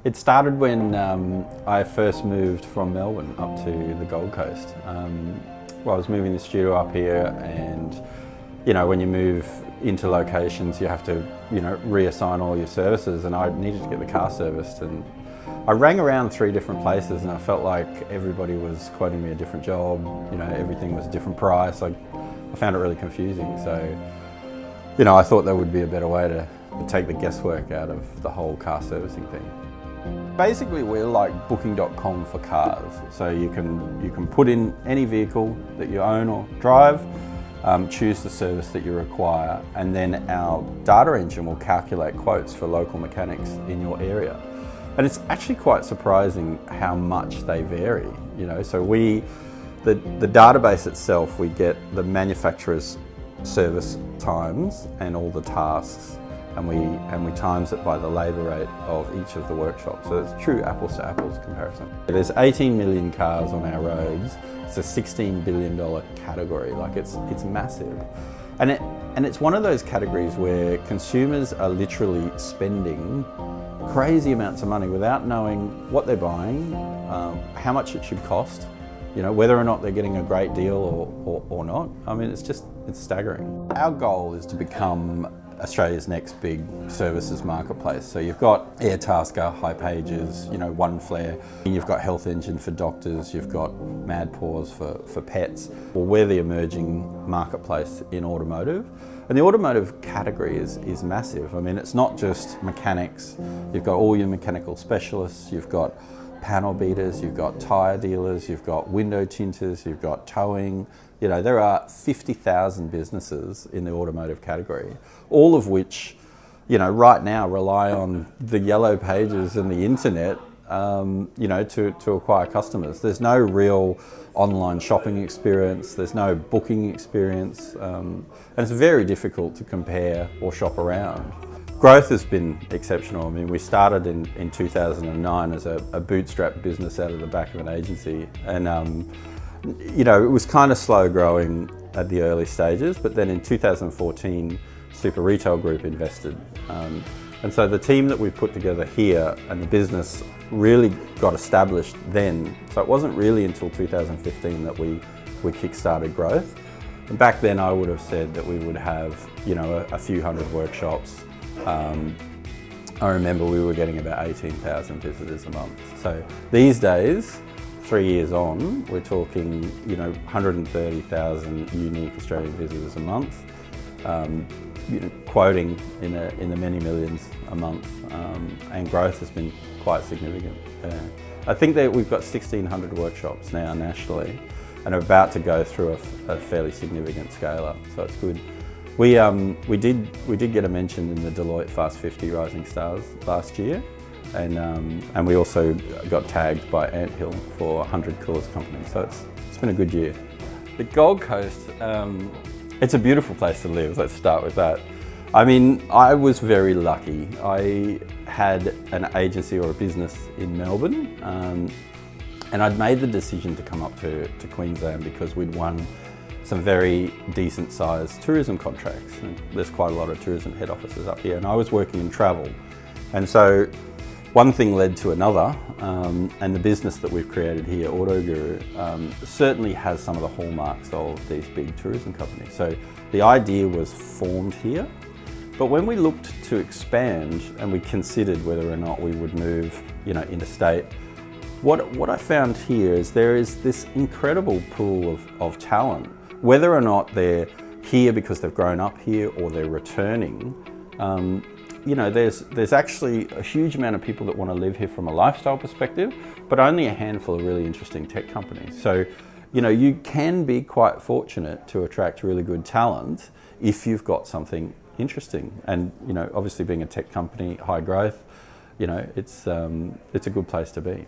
It started when I first moved from Melbourne up to the Gold Coast. Well, I was moving the studio up here, and when you move into locations, you have to reassign all your services, and I needed to get the car serviced, and I rang around 3 different places, and I felt like everybody was quoting me a different job. Everything was a different price. I found it really confusing. So I thought there would be a better way to take the guesswork out of the whole car servicing thing. Basically, we're like booking.com for cars. So you can put in any vehicle that you own or drive, choose the service that you require, and then our data engine will calculate quotes for local mechanics in your area. And it's actually quite surprising how much they vary. So the database itself, we get the manufacturer's service times and all the tasks, and we times it by the labour rate of each of the workshops. So it's true apples to apples comparison. There's 18 million cars on our roads. It's a $16 billion category. Like it's massive, and it's one of those categories where consumers are literally spending crazy amounts of money without knowing what they're buying, how much it should cost, whether or not they're getting a great deal or not. I mean, it's staggering. Our goal is to become Australia's next big services marketplace. So you've got Airtasker, Hipages, One Flare, you've got Health Engine for doctors, you've got Mad Paws for pets. Well, we're the emerging marketplace in automotive. And the automotive category is massive. I mean, it's not just mechanics. You've got all your mechanical specialists, you've got panel beaters, you've got tyre dealers, you've got window tinters, you've got towing. There are 50,000 businesses in the automotive category, all of which, right now rely on the yellow pages and the internet, to acquire customers. There's no real online shopping experience, there's no booking experience, and it's very difficult to compare or shop around. Growth has been exceptional. I mean, we started in 2009 as a bootstrap business out of the back of an agency, and it was kind of slow growing at the early stages, but then in 2014, Super Retail Group invested. And so the team that we put together here and the business really got established then. So it wasn't really until 2015 that we kick-started growth. And back then I would have said that we would have, a few hundred workshops. I remember we were getting about 18,000 visitors a month. So these days, 3 years on, we're talking, 130,000 unique Australian visitors a month, quoting in the many millions a month, and growth has been quite significant. I think that we've got 1,600 workshops now nationally, and are about to go through a fairly significant scale up. So it's good. We did get a mention in the Deloitte Fast 50 Rising Stars last year. And we also got tagged by Anthill for 100 Coolest Companies, so it's been a good year. The Gold Coast, it's a beautiful place to live, let's start with that. I mean, I was very lucky. I had an agency or a business in Melbourne, and I'd made the decision to come up to Queensland because we'd won some very decent sized tourism contracts. And there's quite a lot of tourism head offices up here, and I was working in travel. And so one thing led to another, and the business that we've created here, Autoguru, certainly has some of the hallmarks of these big tourism companies. So the idea was formed here, but when we looked to expand and we considered whether or not we would move, interstate, what I found here is there is this incredible pool of talent, whether or not they're here because they've grown up here or they're returning. There's actually a huge amount of people that want to live here from a lifestyle perspective, but only a handful of really interesting tech companies. So, you can be quite fortunate to attract really good talent if you've got something interesting. And, obviously being a tech company, high growth, it's a good place to be.